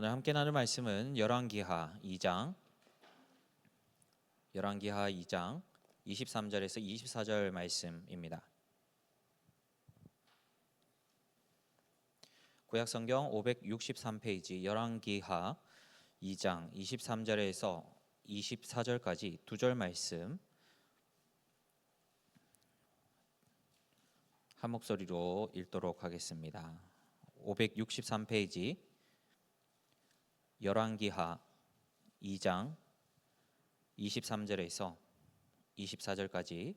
오늘 함께 나눌 말씀은 열왕기하 2장 23절에서 24절 말씀입니다. 구약성경 563페이지 열왕기하 2장 23절에서 24절까지 두 절 말씀 한 목소리로 읽도록 하겠습니다. 563페이지 열왕기하 2장 23절에서 24절까지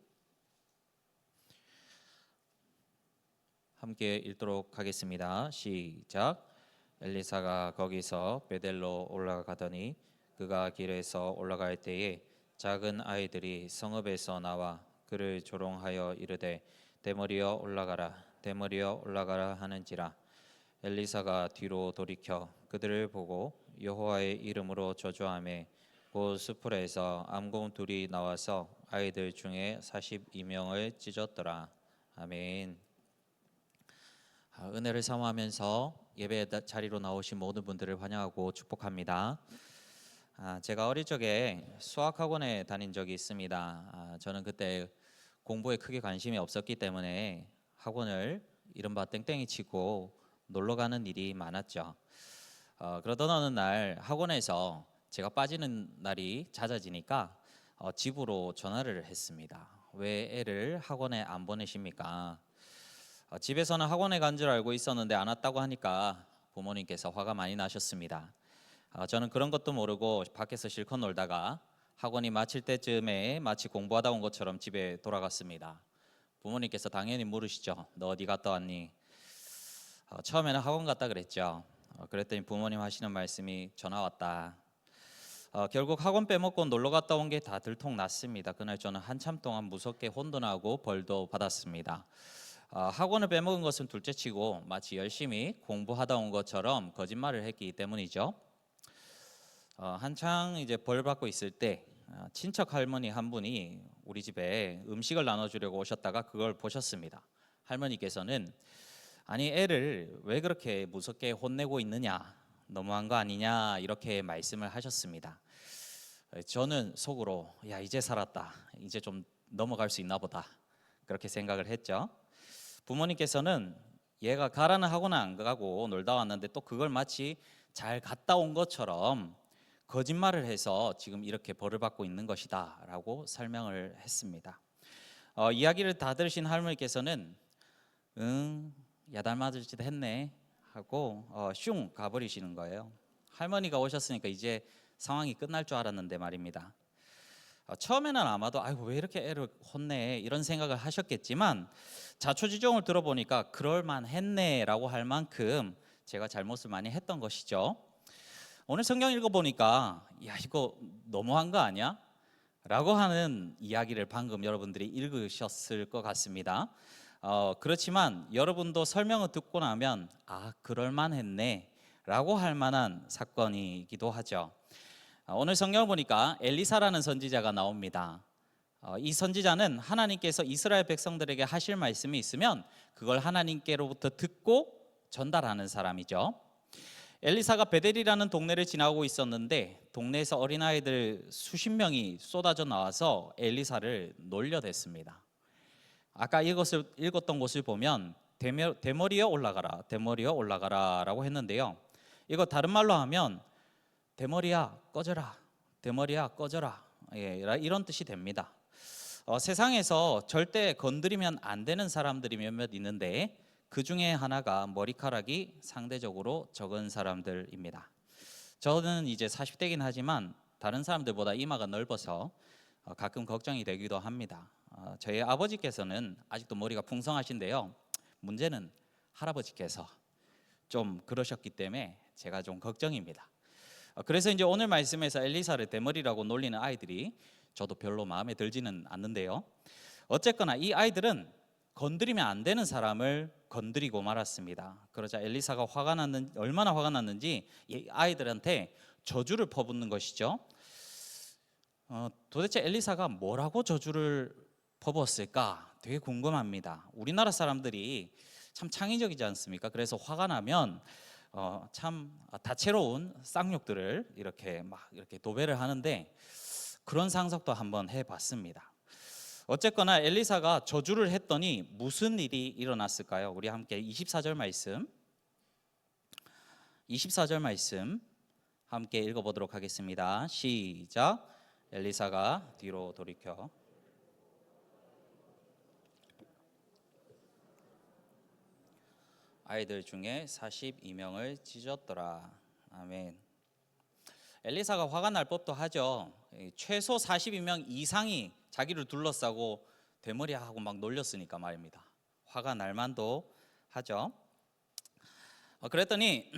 함께 읽도록 하겠습니다. 시작. 엘리사가 거기서 베델로 올라가더니 그가 길에서 올라갈 때에 작은 아이들이 성읍에서 나와 그를 조롱하여 이르되 대머리여 올라가라 대머리여 올라가라 하는지라. 엘리사가 뒤로 돌이켜 그들을 보고 여호와의 이름으로 저주하매 곧 수풀에서 암곰 둘이 나와서 아이들 중에 42명을 찢었더라. 아멘. 은혜를 사모하면서 예배 자리로 나오신 모든 분들을 환영하고 축복합니다. 제가 어릴 적에 수학학원에 다닌 적이 있습니다. 저는 그때 공부에 크게 관심이 없었기 때문에 학원을 이른바 땡땡이 치고 놀러 가는 일이 많았죠. 그러던 어느 날 학원에서 제가 빠지는 날이 잦아지니까 집으로 전화를 했습니다. 왜 애를 학원에 안 보내십니까? 집에서는 학원에 간 줄 알고 있었는데 안 왔다고 하니까 부모님께서 화가 많이 나셨습니다. 저는 그런 것도 모르고 밖에서 실컷 놀다가 학원이 마칠 때쯤에 마치 공부하다 온 것처럼 집에 돌아갔습니다. 부모님께서 당연히 물으시죠. 너 어디 갔다 왔니? 처음에는 학원 갔다 그랬죠. 그랬더니 부모님 하시는 말씀이 전화 왔다. 결국 학원 빼먹고 놀러 갔다 온 게 다 들통났습니다. 그날 저는 한참 동안 무섭게 혼돈하고 벌도 받았습니다. 학원을 빼먹은 것은 둘째치고 마치 열심히 공부하다 온 것처럼 거짓말을 했기 때문이죠. 한창 이제 벌 받고 있을 때 친척 할머니 한 분이 우리 집에 음식을 나눠주려고 오셨다가 그걸 보셨습니다. 할머니께서는 아니 애를 왜 그렇게 무섭게 혼내고 있느냐, 너무한 거 아니냐 이렇게 말씀을 하셨습니다. 저는 속으로 야 이제 살았다, 이제 좀 넘어갈 수 있나 보다 그렇게 생각을 했죠. 부모님께서는 얘가 가라는 학원은 안 가고 놀다 왔는데 또 그걸 마치 잘 갔다 온 것처럼 거짓말을 해서 지금 이렇게 벌을 받고 있는 것이다 라고 설명을 했습니다. 이야기를 다 들으신 할머니께서는 야단맞을 짓 했네 하고 슝 가버리시는 거예요. 할머니가 오셨으니까 이제 상황이 끝날 줄 알았는데 말입니다. 처음에는 아마도 아이고 왜 이렇게 애를 혼내 이런 생각을 하셨겠지만 자초지종을 들어보니까 그럴만했네 라고 할 만큼 제가 잘못을 많이 했던 것이죠. 오늘 성경 읽어보니까 야 이거 너무한 거 아니야? 라고 하는 이야기를 방금 여러분들이 읽으셨을 것 같습니다. 그렇지만 여러분도 설명을 듣고 나면 그럴만했네 라고 할 만한 사건이기도 하죠. 오늘 성경을 보니까 엘리사라는 선지자가 나옵니다. 이 선지자는 하나님께서 이스라엘 백성들에게 하실 말씀이 있으면 그걸 하나님께로부터 듣고 전달하는 사람이죠. 엘리사가 베델이라는 동네를 지나고 있었는데 동네에서 어린아이들 수십 명이 쏟아져 나와서 엘리사를 놀려댔습니다. 아까 읽었던 곳을 보면 대머리여 올라가라 대머리여 올라가라 라고 했는데요, 이거 다른 말로 하면 대머리야 꺼져라 대머리야 꺼져라 이런 뜻이 됩니다. 세상에서 절대 건드리면 안 되는 사람들이 몇몇 있는데 그 중에 하나가 머리카락이 상대적으로 적은 사람들입니다. 저는 이제 40대긴 하지만 다른 사람들보다 이마가 넓어서 가끔 걱정이 되기도 합니다. 저희 아버지께서는 아직도 머리가 풍성하신데요, 문제는 할아버지께서 좀 그러셨기 때문에 제가 좀 걱정입니다. 그래서 이제 오늘 말씀에서 엘리사를 대머리라고 놀리는 아이들이 저도 별로 마음에 들지는 않는데요, 어쨌거나 이 아이들은 건드리면 안 되는 사람을 건드리고 말았습니다. 그러자 엘리사가 얼마나 화가 났는지 이 아이들한테 저주를 퍼붓는 것이죠. 도대체 엘리사가 뭐라고 저주를 퍼부었을까 되게 궁금합니다. 우리나라 사람들이 참 창의적이지 않습니까? 그래서 화가 나면 참 다채로운 쌍욕들을 이렇게 막 이렇게 도배를 하는데 그런 상상도 한번 해봤습니다. 어쨌거나 엘리사가 저주를 했더니 무슨 일이 일어났을까요? 우리 함께 24절 말씀 함께 읽어보도록 하겠습니다. 시작. 엘리사가 뒤로 돌이켜 아이들 중에 42명을 찢었더라. 아멘. 엘리사가 화가 날 법도 하죠. 최소 42명 이상이 자기를 둘러싸고 되머리하고 막 놀렸으니까 말입니다. 화가 날 만도 하죠. 그랬더니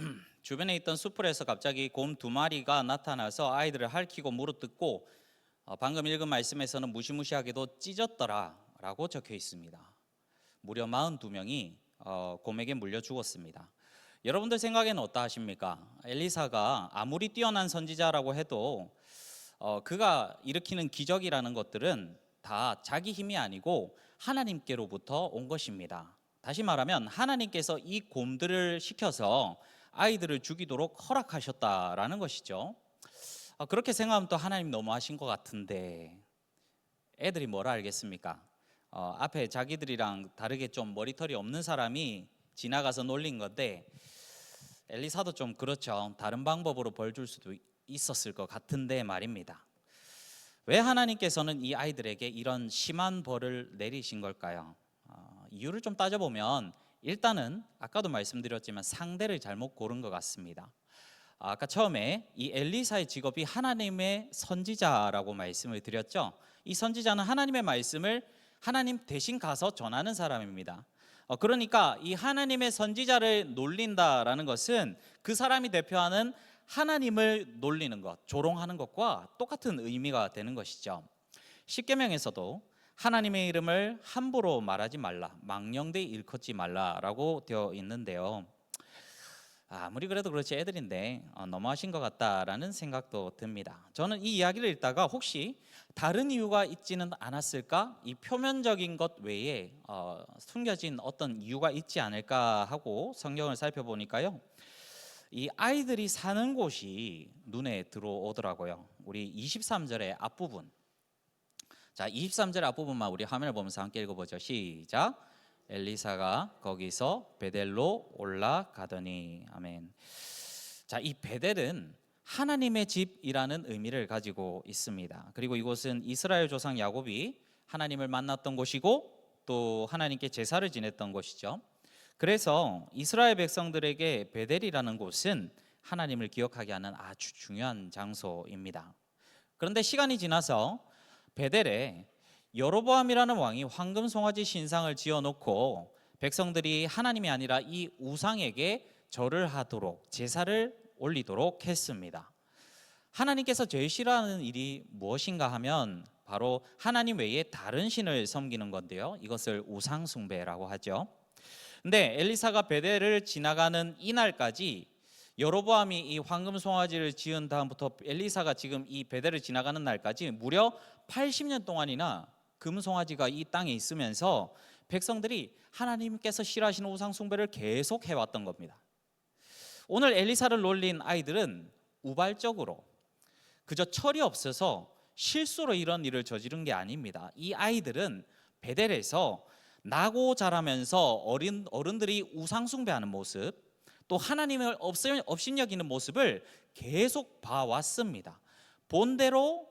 주변에 있던 수풀에서 갑자기 곰 2마리가 나타나서 아이들을 핥히고 물어뜯고 방금 읽은 말씀에서는 무시무시하게도 찢었더라 라고 적혀 있습니다. 무려 42명이 곰에게 물려 죽었습니다. 여러분들 생각에는 어떠하십니까? 엘리사가 아무리 뛰어난 선지자라고 해도 그가 일으키는 기적이라는 것들은 다 자기 힘이 아니고 하나님께로부터 온 것입니다. 다시 말하면 하나님께서 이 곰들을 시켜서 아이들을 죽이도록 허락하셨다라는 것이죠. 그렇게 생각하면 또 하나님 너무하신 것 같은데 애들이 뭐라 알겠습니까? 앞에 자기들이랑 다르게 좀 머리털이 없는 사람이 지나가서 놀린 건데 엘리사도 좀 그렇죠. 다른 방법으로 벌 줄 수도 있었을 것 같은데 말입니다. 왜 하나님께서는 이 아이들에게 이런 심한 벌을 내리신 걸까요? 이유를 좀 따져보면 일단은 아까도 말씀드렸지만 상대를 잘못 고른 것 같습니다. 아까 처음에 이 엘리사의 직업이 하나님의 선지자라고 말씀을 드렸죠. 이 선지자는 하나님의 말씀을 하나님 대신 가서 전하는 사람입니다. 그러니까 이 하나님의 선지자를 놀린다라는 것은 그 사람이 대표하는 하나님을 놀리는 것, 조롱하는 것과 똑같은 의미가 되는 것이죠. 십계명에서도 하나님의 이름을 함부로 말하지 말라, 망령되이 일컫지 말라라고 되어 있는데요. 아무리 그래도 그렇지 애들인데 너무하신 것 같다라는 생각도 듭니다. 저는 이 이야기를 읽다가 혹시 다른 이유가 있지는 않았을까? 이 표면적인 것 외에 숨겨진 어떤 이유가 있지 않을까 하고 성경을 살펴보니까요. 이 아이들이 사는 곳이 눈에 들어오더라고요. 우리 23절의 앞부분. 자, 23절 앞부분만 우리 화면을 보면서 함께 읽어보죠. 시작. 엘리사가 거기서 베델로 올라가더니. 아멘. 자, 이 베델은 하나님의 집이라는 의미를 가지고 있습니다. 그리고 이곳은 이스라엘 조상 야곱이 하나님을 만났던 곳이고 또 하나님께 제사를 지냈던 곳이죠. 그래서 이스라엘 백성들에게 베델이라는 곳은 하나님을 기억하게 하는 아주 중요한 장소입니다. 그런데 시간이 지나서 베델에 여로보암이라는 왕이 황금 송아지 신상을 지어놓고 백성들이 하나님이 아니라 이 우상에게 절을 하도록 제사를 올리도록 했습니다. 하나님께서 제일 싫어하는 일이 무엇인가 하면 바로 하나님 외에 다른 신을 섬기는 건데요. 이것을 우상 숭배라고 하죠. 근데 엘리사가 베델을 지나가는 이날까지 여로보암이 이 황금 송아지를 지은 다음부터 엘리사가 지금 이 베델을 지나가는 날까지 무려 80년 동안이나 금송아지가 이 땅에 있으면서 백성들이 하나님께서 싫어하시는 우상 숭배를 계속 해왔던 겁니다. 오늘 엘리사를 놀린 아이들은 우발적으로 그저 철이 없어서 실수로 이런 일을 저지른 게 아닙니다. 이 아이들은 베델에서 나고 자라면서 어른들이 우상 숭배하는 모습, 또 하나님을 업신여기는 모습을 계속 봐왔습니다. 본대로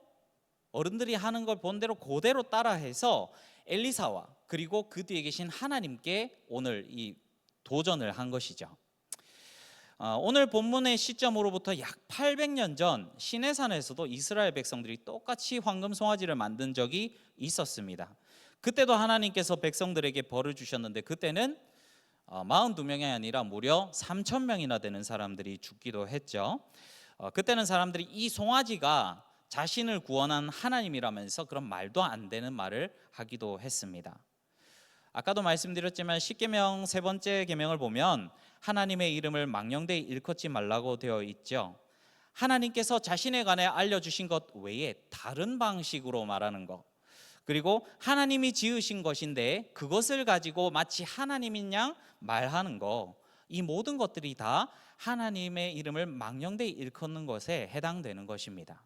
어른들이 하는 걸 본대로 그대로 따라해서 엘리사와 그리고 그 뒤에 계신 하나님께 오늘 이 도전을 한 것이죠. 오늘 본문의 시점으로부터 약 800년 전 시내산에서도 이스라엘 백성들이 똑같이 황금 송아지를 만든 적이 있었습니다. 그때도 하나님께서 백성들에게 벌을 주셨는데 그때는 42명이 아니라 무려 3,000명이나 되는 사람들이 죽기도 했죠. 그때는 사람들이 이 송아지가 자신을 구원한 하나님이라면서 그런 말도 안 되는 말을 하기도 했습니다. 아까도 말씀드렸지만 십계명 세 번째 계명을 보면 하나님의 이름을 망령되이 일컫지 말라고 되어 있죠. 하나님께서 자신에 관해 알려주신 것 외에 다른 방식으로 말하는 것, 그리고 하나님이 지으신 것인데 그것을 가지고 마치 하나님인 양 말하는 거, 이 모든 것들이 다 하나님의 이름을 망령되이 일컫는 것에 해당되는 것입니다.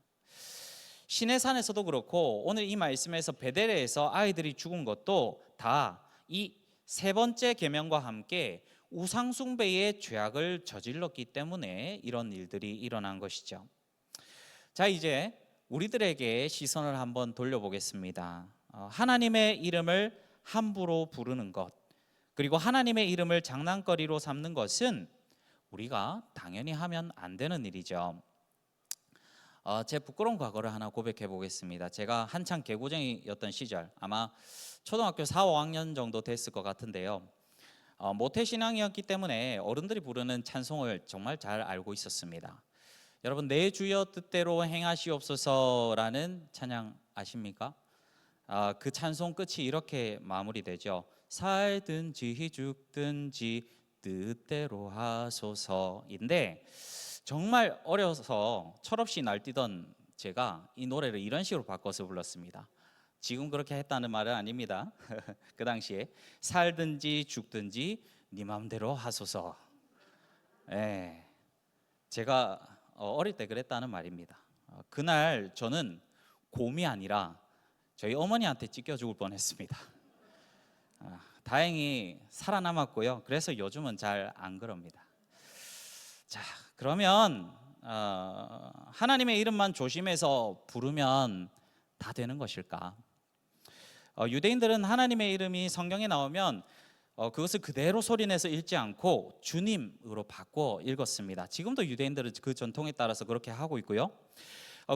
시내산에서도 그렇고 오늘 이 말씀에서 베델에서 아이들이 죽은 것도 다 이 세 번째 계명과 함께 우상 숭배의 죄악을 저질렀기 때문에 이런 일들이 일어난 것이죠. 자, 이제 우리들에게 시선을 한번 돌려보겠습니다. 하나님의 이름을 함부로 부르는 것, 그리고 하나님의 이름을 장난거리로 삼는 것은 우리가 당연히 하면 안 되는 일이죠. 제 부끄러운 과거를 하나 고백해 보겠습니다. 제가 한창 개구쟁이였던 시절, 아마 초등학교 4, 5학년 정도 됐을 것 같은데요. 모태신앙이었기 때문에 어른들이 부르는 찬송을 정말 잘 알고 있었습니다. 여러분, 내 주여 뜻대로 행하시옵소서라는 찬양 아십니까? 그 찬송 끝이 이렇게 마무리되죠. 살든지 죽든지 뜻대로 하소서인데, 정말 어려서 철없이 날뛰던 제가 이 노래를 이런 식으로 바꿔서 불렀습니다. 지금 그렇게 했다는 말은 아닙니다. 그 당시에 살든지 죽든지 네 맘대로 하소서. 예, 제가 어릴 때 그랬다는 말입니다. 그날 저는 곰이 아니라 저희 어머니한테 찢겨 죽을 뻔했습니다. 다행히 살아남았고요. 그래서 요즘은 잘 안 그럽니다. 자, 그러면 하나님의 이름만 조심해서 부르면 다 되는 것일까? 유대인들은 하나님의 이름이 성경에 나오면 그것을 그대로 소리내서 읽지 않고 주님으로 바꿔 읽었습니다. 지금도 유대인들은 그 전통에 따라서 그렇게 하고 있고요.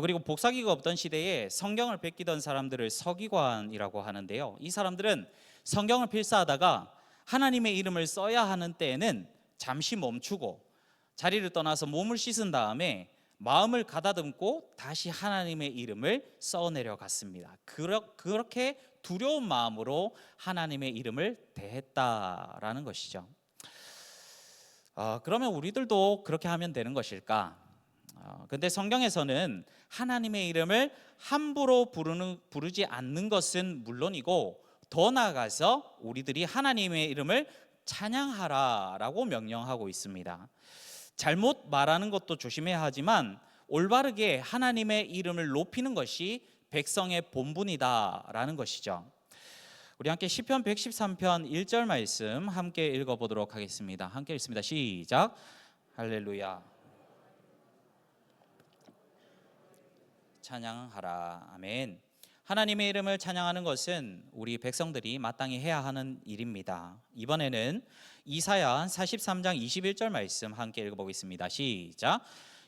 그리고 복사기가 없던 시대에 성경을 베끼던 사람들을 서기관이라고 하는데요. 이 사람들은 성경을 필사하다가 하나님의 이름을 써야 하는 때에는 잠시 멈추고 자리를 떠나서 몸을 씻은 다음에 마음을 가다듬고 다시 하나님의 이름을 써내려 갔습니다. 그렇게 두려운 마음으로 하나님의 이름을 대했다라는 것이죠. 그러면 우리들도 그렇게 하면 되는 것일까? 근데 성경에서는 하나님의 이름을 함부로 부르지 않는 것은 물론이고, 더 나아가서 우리들이 하나님의 이름을 찬양하라라고 명령하고 있습니다. 잘못 말하는 것도 조심해야 하지만 올바르게 하나님의 이름을 높이는 것이 백성의 본분이다라는 것이죠. 우리 함께 시편 113편 1절 말씀 함께 읽어보도록 하겠습니다. 함께 읽습니다. 시작. 할렐루야. 찬양하라. 아멘. 하나님의 이름을 찬양하는 것은 우리 백성들이 마땅히 해야 하는 일입니다. 이번에는 이사야 43장 21절 말씀 함께 읽어보겠습니다. 시작.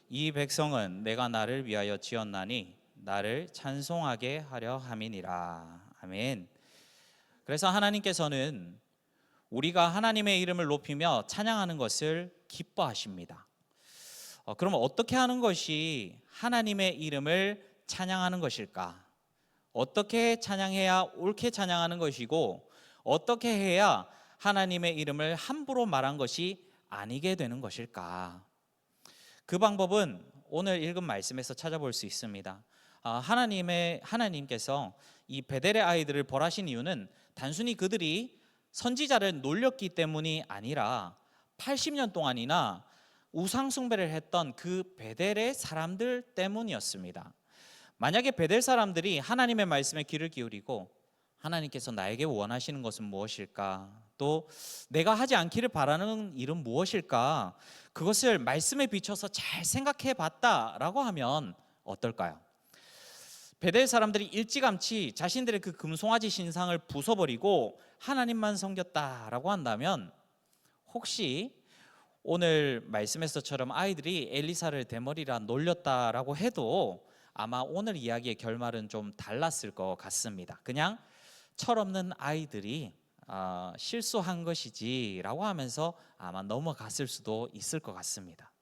이 백성은 내가 나를 위하여 지었나니 나를 찬송하게 하려 함이니라. 아멘. 그래서 하나님께서는 우리가 하나님의 이름을 높이며 찬양하는 것을 기뻐하십니다. 그러면 어떻게 하는 것이 하나님의 이름을 찬양하는 것일까? 어떻게 찬양해야 옳게 찬양하는 것이고, 어떻게 해야 하나님의 이름을 함부로 말한 것이 아니게 되는 것일까? 그 방법은 오늘 읽은 말씀에서 찾아볼 수 있습니다. 하나님께서 이 베델의 아이들을 벌하신 이유는 단순히 그들이 선지자를 놀렸기 때문이 아니라 80년 동안이나 우상 숭배를 했던 그 베델의 사람들 때문이었습니다. 만약에 베델 사람들이 하나님의 말씀에 귀를 기울이고 하나님께서 나에게 원하시는 것은 무엇일까? 또 내가 하지 않기를 바라는 일은 무엇일까? 그것을 말씀에 비춰서 잘 생각해 봤다라고 하면 어떨까요? 베델 사람들이 일찌감치 자신들의 그 금송아지 신상을 부숴버리고 하나님만 섬겼다라고 한다면, 혹시 오늘 말씀에서처럼 아이들이 엘리사를 대머리라 놀렸다라고 해도 아마 오늘 이야기의 결말은 좀 달랐을 것 같습니다. 그냥 철없는 아이들이 실수한 것이지라고 하면서 아마 넘어갔을 수도 있을 것 같습니다.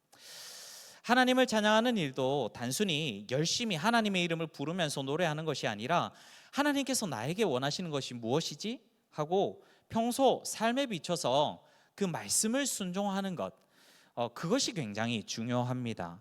하나님을 찬양하는 일도 단순히 열심히 하나님의 이름을 부르면서 노래하는 것이 아니라, 하나님께서 나에게 원하시는 것이 무엇이지? 하고 평소 삶에 비춰서 그 말씀을 순종하는 것, 그것이 굉장히 중요합니다.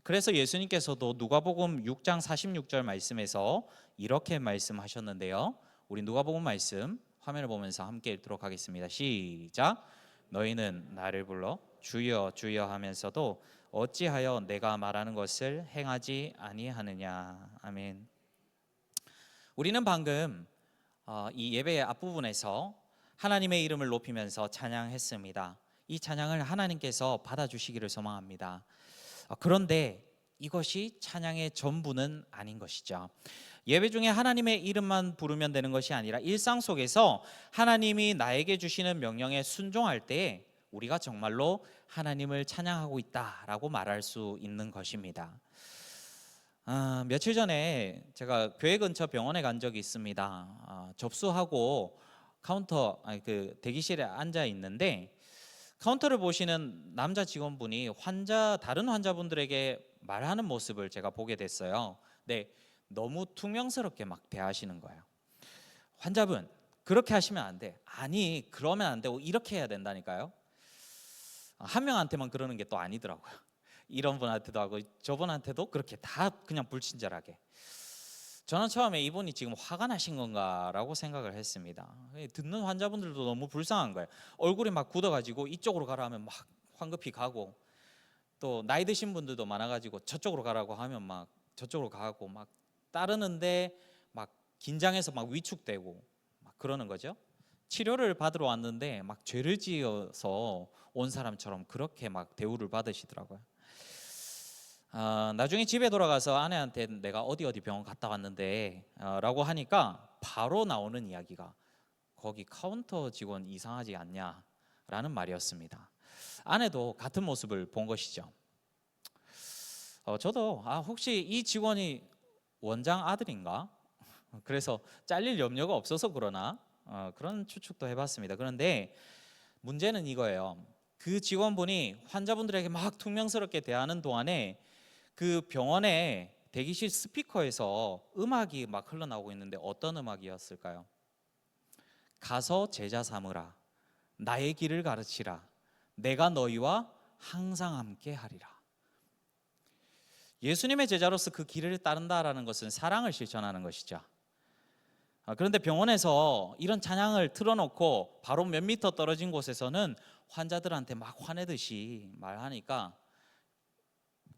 그래서 예수님께서도 누가복음 6장 46절 말씀에서 이렇게 말씀하셨는데요. 우리 누가복음 말씀 화면을 보면서 함께 읽도록 하겠습니다. 시작. 너희는 나를 불러 주여 주여 하면서도 어찌하여 내가 말하는 것을 행하지 아니하느냐. 아멘. 우리는 방금 이 예배의 앞부분에서 하나님의 이름을 높이면서 찬양했습니다. 이 찬양을 하나님께서 받아주시기를 소망합니다. 그런데 이것이 찬양의 전부는 아닌 것이죠. 예배 중에 하나님의 이름만 부르면 되는 것이 아니라 일상 속에서 하나님이 나에게 주시는 명령에 순종할 때 우리가 정말로 하나님을 찬양하고 있다라고 말할 수 있는 것입니다. 며칠 전에 제가 교회 근처 병원에 간 적이 있습니다. 접수하고 카운터 그 대기실에 앉아 있는데 카운터를 보시는 남자 직원분이 다른 환자분들에게 말하는 모습을 제가 보게 됐어요. 네, 너무 퉁명스럽게 막 대하시는 거예요. 환자분, 그렇게 하시면 안 돼. 아니, 그러면 안 되고 이렇게 해야 된다니까요. 한 명한테만 그러는 게 또 아니더라고요. 이런 분한테도 하고 저분한테도 그렇게 다 그냥 불친절하게. 저는 처음에 이분이 지금 화가 나신 건가라고 생각을 했습니다. 듣는 환자분들도 너무 불쌍한 거예요. 얼굴이 막 굳어가지고 이쪽으로 가라 하면 막 황급히 가고, 또 나이 드신 분들도 많아가지고 저쪽으로 가라고 하면 막 저쪽으로 가고 막 따르는데 막 긴장해서 막 위축되고 막 그러는 거죠. 치료를 받으러 왔는데 막 죄를 지어서 온 사람처럼 그렇게 막 대우를 받으시더라고요. 나중에 집에 돌아가서 아내한테 내가 어디 병원 갔다 왔는데 라고 하니까 바로 나오는 이야기가 거기 카운터 직원 이상하지 않냐 라는 말이었습니다. 아내도 같은 모습을 본 것이죠. 저도 혹시 이 직원이 원장 아들인가? 그래서 잘릴 염려가 없어서 그러나 그런 추측도 해봤습니다. 그런데 문제는 이거예요. 그 직원분이 환자분들에게 막 퉁명스럽게 대하는 동안에 그 병원의 대기실 스피커에서 음악이 막 흘러나오고 있는데 어떤 음악이었을까요? 가서 제자 삼으라, 나의 길을 가르치라, 내가 너희와 항상 함께 하리라. 예수님의 제자로서 그 길을 따른다라는 것은 사랑을 실천하는 것이죠. 그런데 병원에서 이런 찬양을 틀어놓고 바로 몇 미터 떨어진 곳에서는 환자들한테 막 화내듯이 말하니까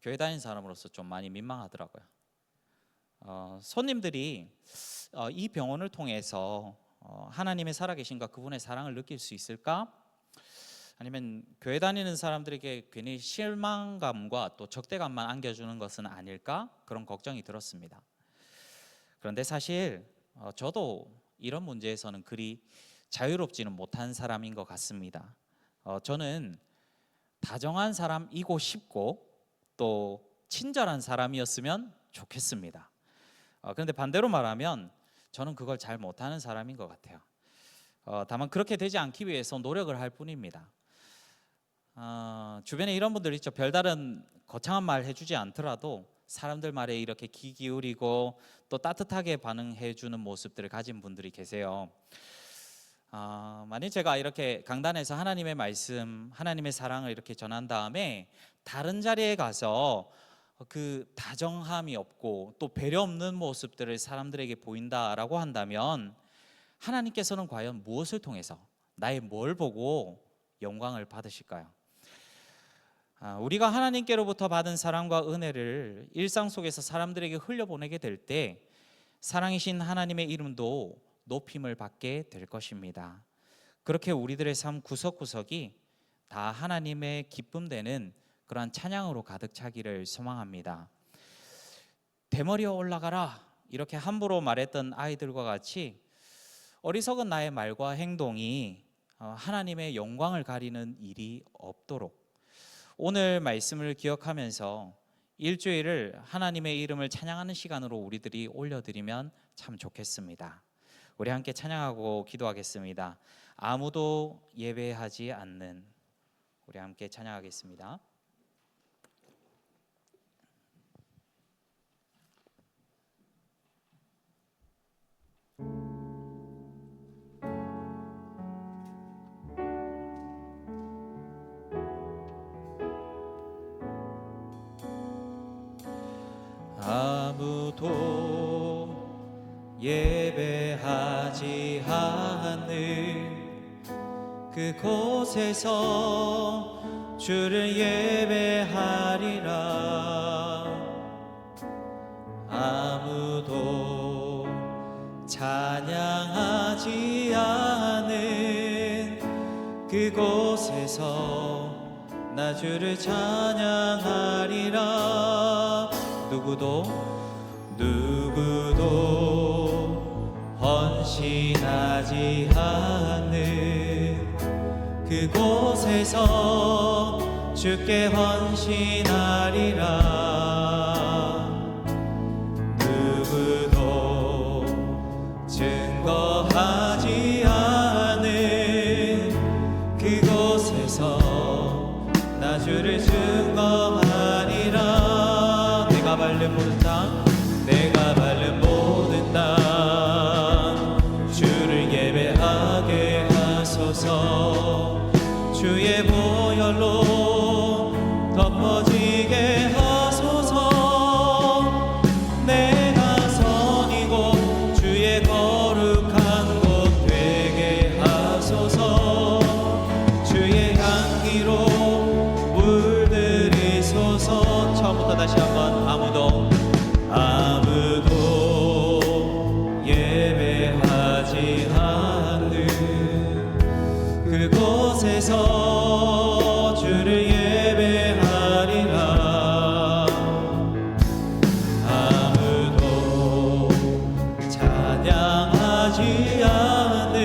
교회 다니는 사람으로서 좀 많이 민망하더라고요. 손님들이 이 병원을 통해서 하나님의 살아계신과 그분의 사랑을 느낄 수 있을까? 아니면 교회 다니는 사람들에게 괜히 실망감과 또 적대감만 안겨주는 것은 아닐까? 그런 걱정이 들었습니다. 그런데 사실 저도 이런 문제에서는 그리 자유롭지는 못한 사람인 것 같습니다. 저는 다정한 사람이고 싶고 또 친절한 사람이었으면 좋겠습니다. 그런데 반대로 말하면 저는 그걸 잘 못하는 사람인 것 같아요. 다만 그렇게 되지 않기 위해서 노력을 할 뿐입니다. 주변에 이런 분들 있죠. 별다른 거창한 말 해주지 않더라도 사람들 말에 이렇게 귀 기울이고 또 따뜻하게 반응해 주는 모습들을 가진 분들이 계세요. 만약 제가 이렇게 강단에서 하나님의 말씀, 하나님의 사랑을 이렇게 전한 다음에 다른 자리에 가서 그 다정함이 없고 또 배려 없는 모습들을 사람들에게 보인다라고 한다면 하나님께서는 과연 무엇을 통해서 나의 뭘 보고 영광을 받으실까요? 우리가 하나님께로부터 받은 사랑과 은혜를 일상 속에서 사람들에게 흘려보내게 될 때 사랑이신 하나님의 이름도 높임을 받게 될 것입니다. 그렇게 우리들의 삶 구석구석이 다 하나님의 기쁨 되는 그러한 찬양으로 가득 차기를 소망합니다. 대머리에 올라가라 이렇게 함부로 말했던 아이들과 같이 어리석은 나의 말과 행동이 하나님의 영광을 가리는 일이 없도록 오늘 말씀을 기억하면서 일주일을 하나님의 이름을 찬양하는 시간으로 우리들이 올려드리면 참 좋겠습니다. 우리 함께 찬양하고 기도하겠습니다. 아무도 예배하지 않는, 우리 함께 찬양하겠습니다. 아무도 예배하지 않는 그곳에서 주를 예배하리라. 아무도 찬양하지 않은 그곳에서 나 주를 찬양하리라. 누구도 헌신하지 않는 그곳에서 주께 헌신하리라. 누구도 증거하지 않은 그곳에서 나 주를 증거하리라. 내가 밟는 모든 땅, 내가 밟는 모든 땅 주를 예배하게 하소서. 주의 보혈로 덮어지게 하소서. 내가 선이고 주의 거룩한 곳 되게 하소서. 주의 향기로 물들이소서. 처음부터 다시 한번. 아무도 예배하지 않는 그곳에서 주를 예배하리라. 아무도 찬양하지 않는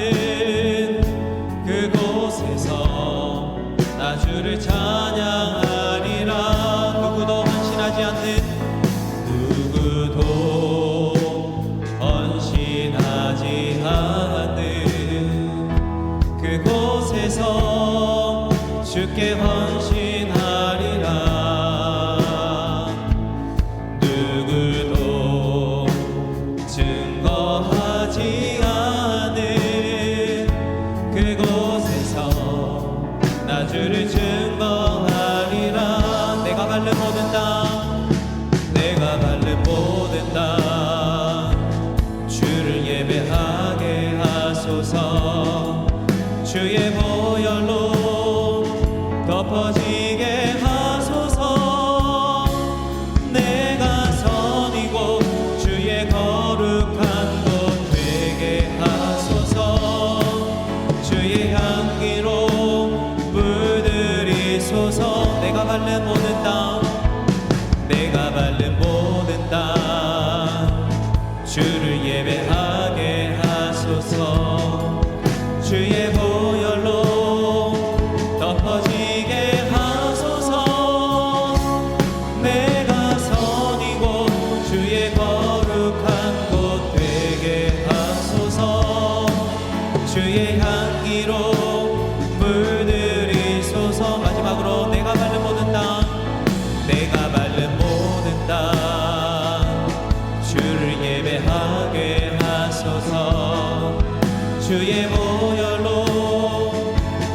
그곳에서 나 주를 찬양하리라. 누구도 헌신하지 않는, 누구도 헌신하지 않는 그곳에서 주께 헌신하리라. 누구도 증거하지 않은 그곳에서 나 주를 증거하리라. 내가 밟는 모든 땅, 내가 밟는 모든 땅 주를 예배하게 하소서. 주의 보혈로 덮어지게 하소서. 내가 선이고 주의 거룩한 곳 되게 하소서. 주의 향기로 물들이소서. 내가 밟는 모든 땅, 내가 밟는 모든 땅 주를 예배하게 하소서. 주의 보혈로 덮어지게 하소서. 내가 선이고 주의 거룩한 곳 되게 하소서. 주의 향기로 물들이소서. 마지막으로 내가 밟는 모든 땅, 내가 밟는 모든 땅 주를 예배하게 하소서. 주의 보혈로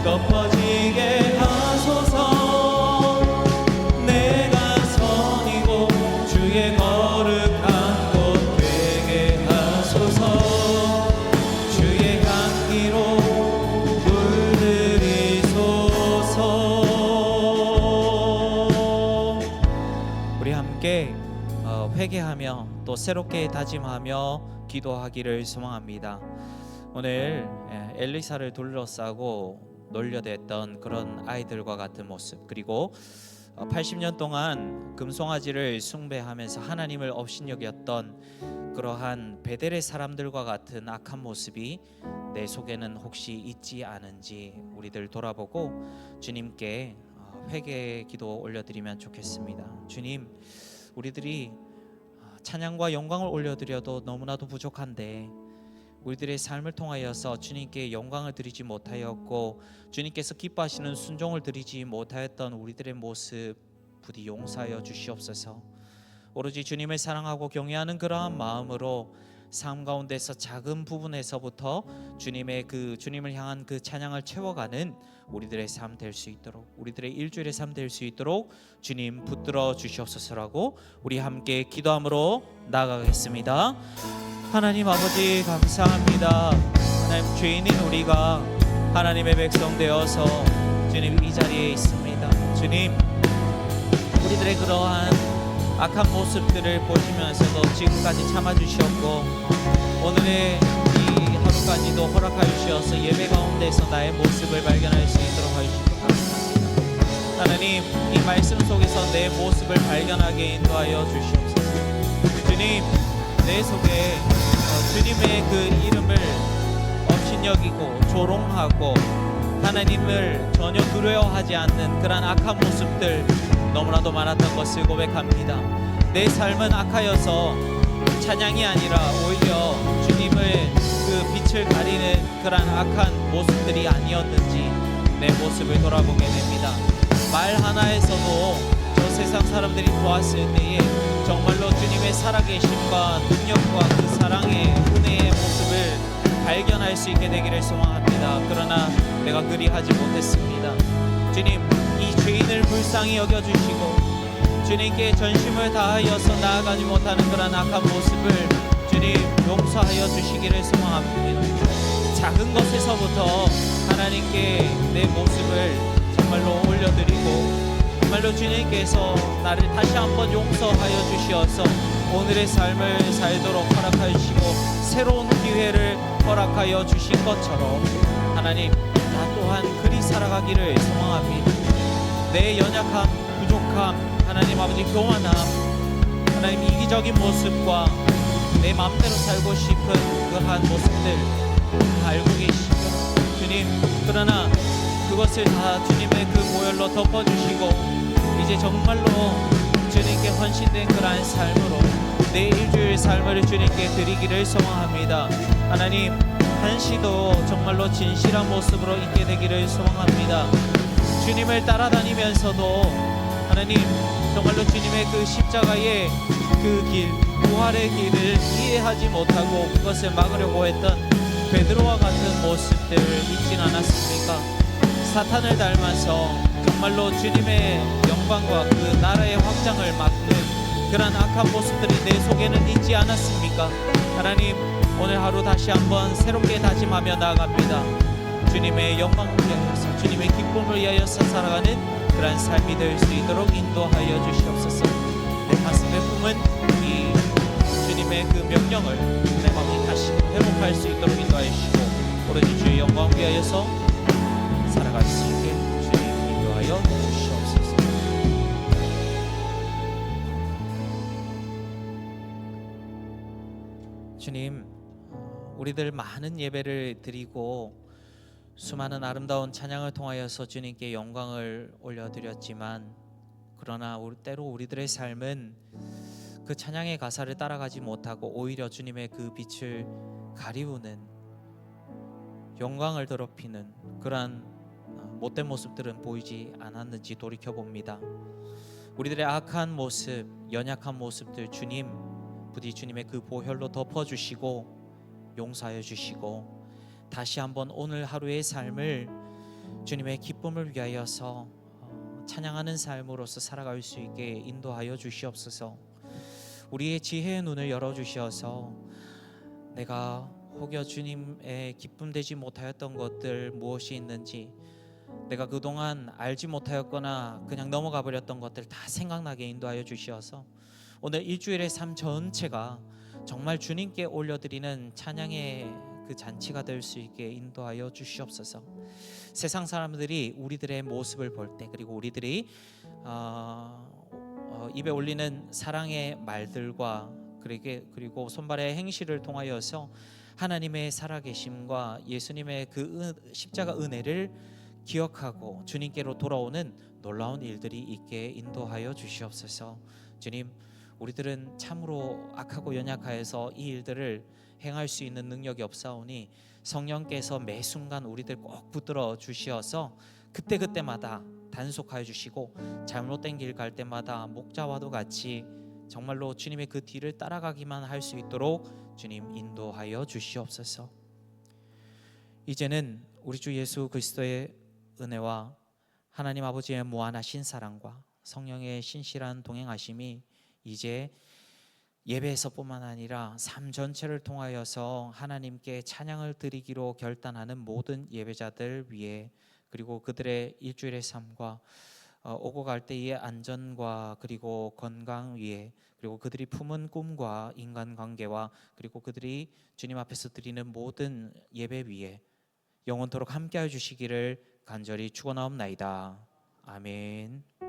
덮어지게 하소서. 내가 선이고 주의 거룩한 곳 되게 하소서. 주의 향기로 물들이소서. 우리 함께 회개하며 또 새롭게 다짐하며 기도하기를 소망합니다. 오늘 엘리사를 둘러싸고 놀려댔던 그런 아이들과 같은 모습, 그리고 80년 동안 금송아지를 숭배하면서 하나님을 업신여겼던 그러한 베델의 사람들과 같은 악한 모습이 내 속에는 혹시 있지 않은지 우리들 돌아보고 주님께 회개 기도 올려드리면 좋겠습니다. 주님, 우리들이 찬양과 영광을 올려드려도 너무나도 부족한데 우리들의 삶을 통하여서 주님께 영광을 드리지 못하였고 주님께서 기뻐하시는 순종을 드리지 못하였던 우리들의 모습 부디 용서하여 주시옵소서. 오로지 주님을 사랑하고 경외하는 그러한 마음으로 삶 가운데서 작은 부분에서부터 주님을 향한 그 찬양을 채워가는 우리들의 삶 될 수 있도록, 우리들의 일주일의 삶 될 수 있도록 주님 붙들어 주시옵소서라고 우리 함께 기도함으로 나아가겠습니다. 하나님 아버지 감사합니다. 하나님, 죄인인 우리가 하나님의 백성 되어서 주님 이 자리에 있습니다. 주님, 우리들의 그러한 악한 모습들을 보시면서도 지금까지 참아주셨고 오늘의 이 하루까지도 허락하여 주셔서 예배 가운데서 나의 모습을 발견할 수 있도록 하시기 바랍니다. 하나님, 이 말씀 속에서 내 모습을 발견하게 인도하여 주시옵소서. 주님, 내 속에 주님의 그 이름을 업신여기고 조롱하고 하나님을 전혀 두려워하지 않는 그러한 악한 모습들 너무나도 많았던 것을 고백합니다. 내 삶은 악하여서 찬양이 아니라 오히려 주님을 그 빛을 가리는 그러한 악한 모습들이 아니었는지 내 모습을 돌아보게 됩니다. 말 하나에서도 저 세상 사람들이 보았을 때에 정말로 주님의 살아계심과 능력과 그 사랑의 은혜의 모습을 발견할 수 있게 되기를 소망합니다. 그러나 내가 그리하지 못했습니다. 주님, 이 죄인을 불쌍히 여겨주시고 주님께 전심을 다하여서 나아가지 못하는 그런 악한 모습을 주님 용서하여 주시기를 소망합니다. 작은 것에서부터 하나님께 내 모습을 정말로 올려드리고 정말로 주님께서 나를 다시 한번 용서하여 주시어서 오늘의 삶을 살도록 허락하여 주시고 새로운 기회를 허락하여 주신 것처럼 하나님, 나 또한 그리 살아가기를 소망합니다. 내 연약함, 부족함, 하나님 아버지 교만함, 하나님 이기적인 모습과 내 마음대로 살고 싶은 그러한 모습들 다 알고 계시죠 주님. 그러나 그것을 다 주님의 그 보혈로 덮어주시고 이제 정말로 주님께 헌신된 그러한 삶으로 내 일주일 삶을 주님께 드리기를 소망합니다. 하나님, 한시도 정말로 진실한 모습으로 있게 되기를 소망합니다. 주님을 따라다니면서도 하나님 정말로 주님의 그 십자가의 그 길, 부활의 길을 이해하지 못하고 그것을 막으려고 했던 베드로와 같은 모습들 있진 않았습니까? 사탄을 닮아서 정말로 주님의 영광과 그 나라의 확장을 막는 그런 악한 모습들이 내 속에는 있지 않았습니까? 하나님, 오늘 하루 다시 한번 새롭게 다짐하며 나아갑니다. 주님의 영광을 위하여서 주님의 기쁨을 위하여서 살아가는 그런 삶이 될 수 있도록 인도하여 주시옵소서. 내 가슴에 품은 이 주님의 그 명령을 내 마음이 다시 회복할 수 있도록 인도하여 주시고 오로지 주의 영광을 위하여서 살아갈 수 있게 주님 인도하여 주시옵소서. 주님, 우리들 많은 예배를 드리고 수많은 아름다운 찬양을 통하여서 주님께 영광을 올려드렸지만 그러나 때로 우리들의 삶은 그 찬양의 가사를 따라가지 못하고 오히려 주님의 그 빛을 가리우는 영광을 더럽히는 그러한 못된 모습들은 보이지 않았는지 돌이켜봅니다. 우리들의 악한 모습, 연약한 모습들 주님 부디 주님의 그 보혈로 덮어주시고 용서하여 주시고 다시 한번 오늘 하루의 삶을 주님의 기쁨을 위하여서 찬양하는 삶으로서 살아갈 수 있게 인도하여 주시옵소서. 우리의 지혜의 눈을 열어주셔서 내가 혹여 주님의 기쁨 되지 못하였던 것들 무엇이 있는지 내가 그동안 알지 못하였거나 그냥 넘어가 버렸던 것들 다 생각나게 인도하여 주시어서 오늘 일주일의 삶 전체가 정말 주님께 올려드리는 찬양의 그 잔치가 될 수 있게 인도하여 주시옵소서. 세상 사람들이 우리들의 모습을 볼 때 그리고 우리들이 입에 올리는 사랑의 말들과 그리고 손발의 행실을 통하여서 하나님의 살아계심과 예수님의 그 십자가 은혜를 기억하고 주님께로 돌아오는 놀라운 일들이 있게 인도하여 주시옵소서. 주님, 우리들은 참으로 악하고 연약하여서 이 일들을 행할 수 있는 능력이 없사오니 성령께서 매 순간 우리들 꼭 붙들어 주시어서 그때그때마다 단속하여 주시고 잘못된 길 갈 때마다 목자와도 같이 정말로 주님의 그 뒤를 따라가기만 할 수 있도록 주님 인도하여 주시옵소서. 이제는 우리 주 예수 그리스도의 은혜와 하나님 아버지의 무한하신 사랑과 성령의 신실한 동행하심이 이제 예배에서뿐만 아니라 삶 전체를 통하여서 하나님께 찬양을 드리기로 결단하는 모든 예배자들 위해, 그리고 그들의 일주일의 삶과 오고 갈 때의 안전과 그리고 건강 위에, 그리고 그들이 품은 꿈과 인간관계와 그리고 그들이 주님 앞에서 드리는 모든 예배 위에 영원토록 함께해 주시기를 간절히 축원하옵나이다. 아멘.